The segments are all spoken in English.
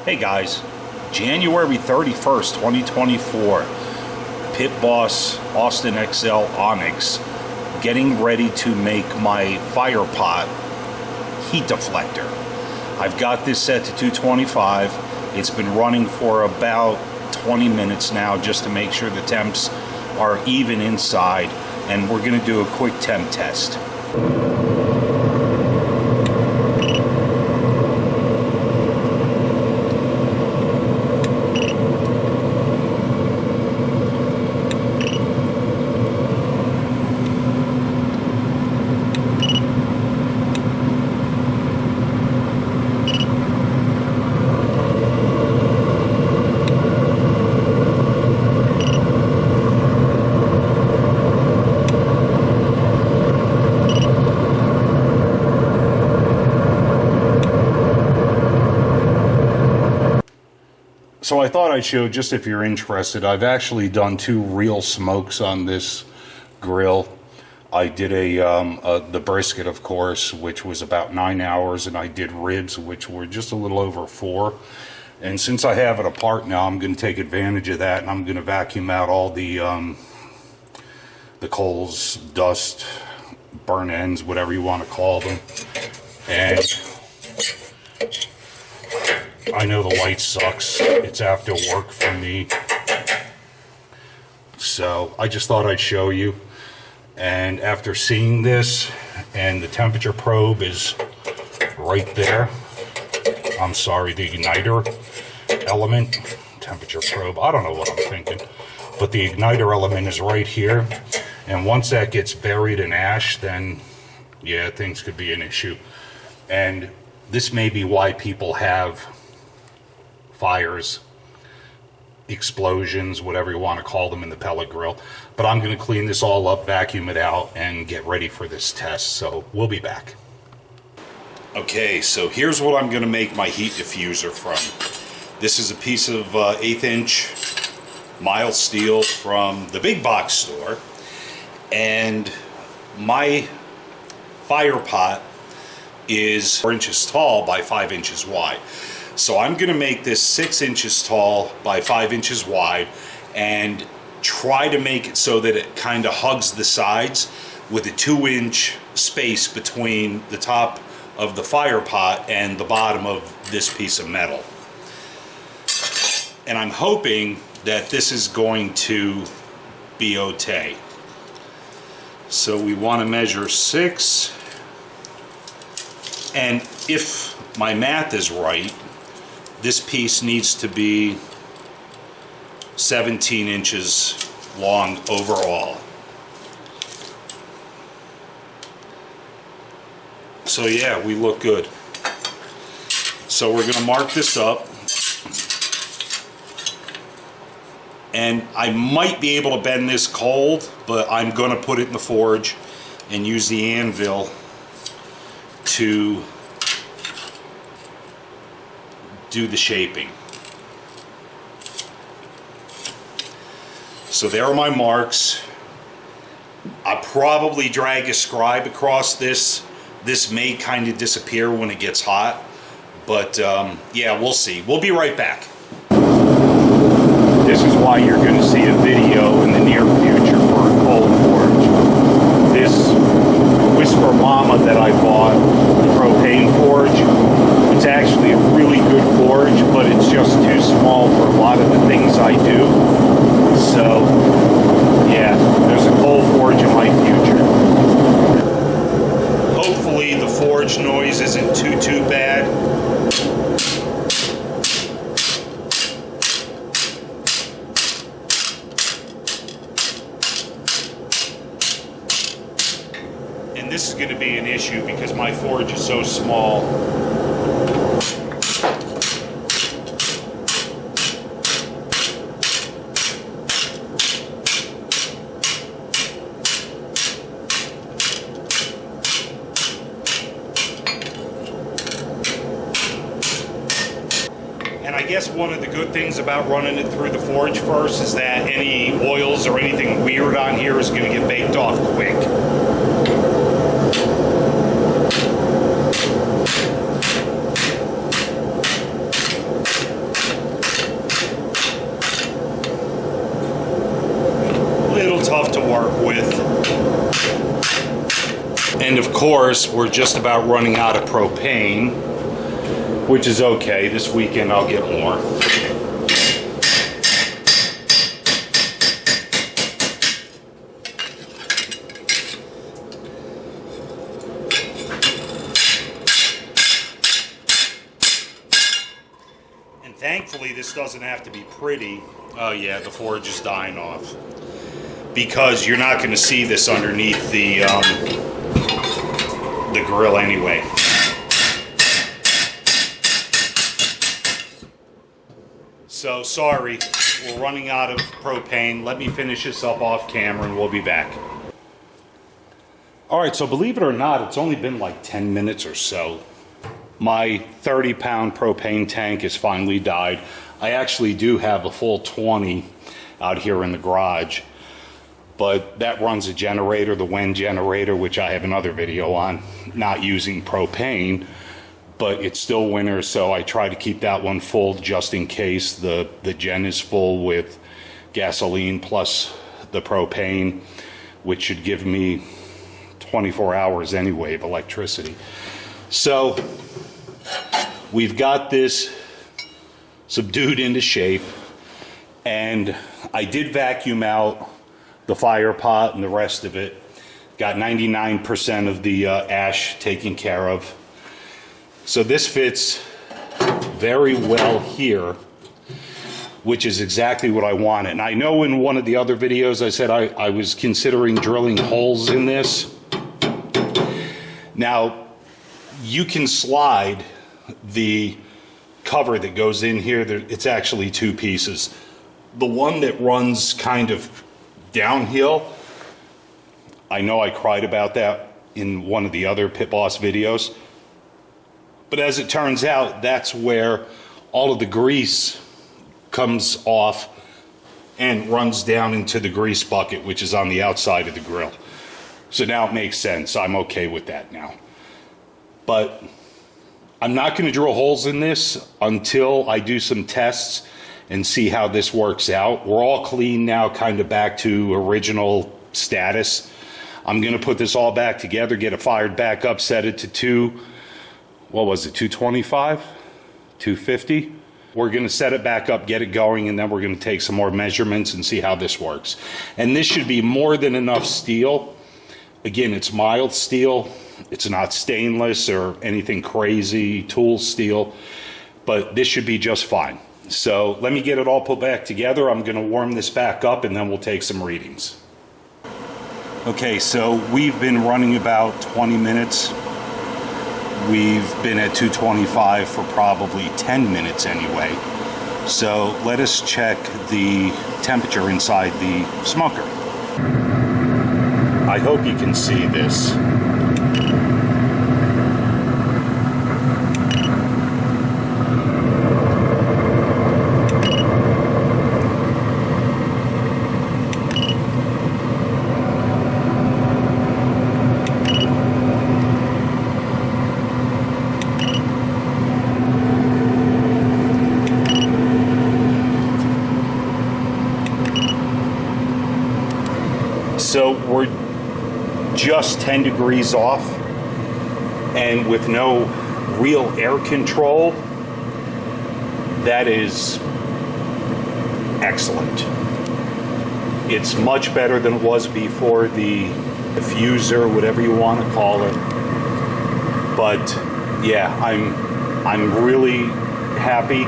Hey guys, January 31st, 2024, Pit Boss Austin XL Onyx getting ready to make my fire pot heat deflector. I've got this set to 225. It's been running for about 20 minutes now just to make sure the temps are even inside, and we're going to do a quick temp test. So I thought I'd show, just if you're interested, I've actually done two real smokes on this grill. I did the brisket, of course, which was about 9 hours, and I did ribs, which were just a little over 4. And since I have it apart now, I'm going to take advantage of that, and I'm going to vacuum out all the coals, dust, burn ends, whatever you want to call them. And I know the light sucks. It's after work for me. So I just thought I'd show you. And after seeing this, and the temperature probe is right there. I'm sorry, the igniter element, temperature probe, I don't know what I'm thinking. But the igniter element is right here. And once that gets buried in ash, then yeah, things could be an issue. And this may be why people have fires, explosions, whatever you want to call them in the pellet grill. But I'm going to clean this all up, vacuum it out, and get ready for this test. So we'll be back. Okay, so here's what I'm going to make my heat diffuser from. This is a piece of 1/8 inch mild steel from the big box store. And my fire pot is 4 inches tall by 5 inches wide. So I'm going to make this 6 inches tall by 5 inches wide and try to make it so that it kind of hugs the sides with a 2-inch space between the top of the fire pot and the bottom of this piece of metal. And I'm hoping that this is going to be okay. So we want to measure 6, and if my math is right, this piece needs to be 17 inches long overall. So yeah, we look good. So we're going to mark this up. And I might be able to bend this cold, but I'm going to put it in the forge and use the anvil to do the shaping. So there are my marks. I'll probably drag a scribe across this. This may kind of disappear when it gets hot, but yeah, we'll see. We'll be right back. This is why you're going to see a video in the near future for a cold forge. This Whisper Mama that I bought, the propane forge, it's actually a really good forge, but it's just too small for a lot of the things I do. So yeah, there's a cold forge in my future. Hopefully the forge noise isn't too bad. And this is going to be an issue because my forge is so small. And I guess one of the good things about running it through the forge first is that any oils or anything weird on here is going to get baked off quick. course, we're just about running out of propane, which is okay. This weekend I'll get more. And thankfully, this doesn't have to be pretty. Oh yeah, the forge is dying off. Because you're not going to see this underneath the grill anyway. So sorry, we're running out of propane. Let me finish this up off camera and we'll be back. All right, so believe it or not, it's only been like 10 minutes or so. My 30-pound propane tank has finally died. I actually do have a full 20 out here in the garage. But that runs a generator, the wind generator, which I have another video on, not using propane, but it's still winter, so I try to keep that one full just in case the gen is full with gasoline plus the propane, which should give me 24 hours anyway of electricity. So we've got this subdued into shape, and I did vacuum out the fire pot and the rest of it. Got 99% of the ash taken care of. So this fits very well here, which is exactly what I wanted. And I know in one of the other videos I said I was considering drilling holes in this. Now, you can slide the cover that goes in here. It's actually two pieces. The one that runs kind of downhill, I know I cried about that in one of the other Pit Boss videos, but as it turns out, that's where all of the grease comes off and runs down into the grease bucket, which is on the outside of the grill. So now it makes sense. I'm okay with that now. But I'm not going to drill holes in this until I do some tests and see how this works out. We're all clean now, kind of back to original status. I'm gonna put this all back together, get it fired back up, set it to 225? 250? We're gonna set it back up, get it going, and then we're gonna take some more measurements and see how this works. And this should be more than enough steel. Again, it's mild steel. It's not stainless or anything crazy, tool steel, but this should be just fine. So let me get it all put back together. I'm going to warm this back up and then we'll take some readings. Okay, so we've been running about 20 minutes. We've been at 225 for probably 10 minutes anyway. So let us check the temperature inside the smoker. I hope you can see this. So we're just 10 degrees off, and with no real air control, that is excellent. It's much better than it was before the diffuser, whatever you want to call it. But yeah, I'm really happy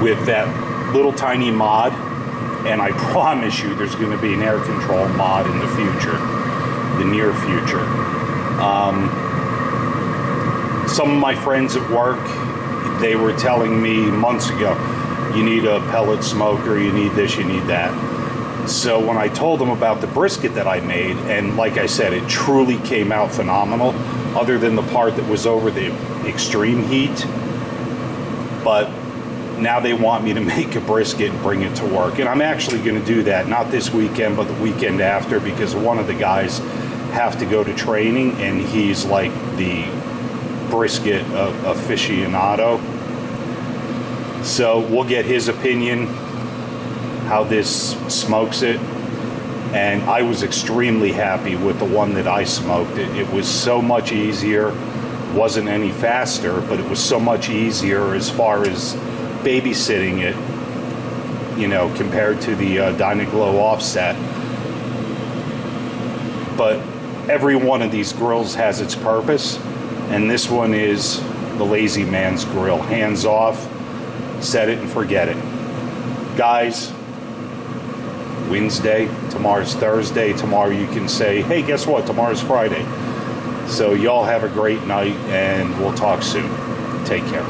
with that little tiny mod. And I promise you there's going to be an air control mod in the future, the near future. Some of my friends at work, they were telling me months ago, you need a pellet smoker, you need this, you need that. So when I told them about the brisket that I made, and like I said, it truly came out phenomenal, other than the part that was over the extreme heat. But now they want me to make a brisket and bring it to work. And I'm actually going to do that, not this weekend, but the weekend after, because one of the guys have to go to training, and he's like the brisket aficionado. So we'll get his opinion, how this smokes it. and I was extremely happy with the one that I smoked. It was so much easier, wasn't any faster, but it was so much easier as far as babysitting it, you know, compared to the Dynaglow offset. But every one of these grills has its purpose, and this one is the lazy man's grill. Hands off, set it and forget it. Guys, Wednesday, tomorrow's Thursday, tomorrow you can say, hey, guess what, tomorrow's Friday. So y'all have a great night, and we'll talk soon. Take care.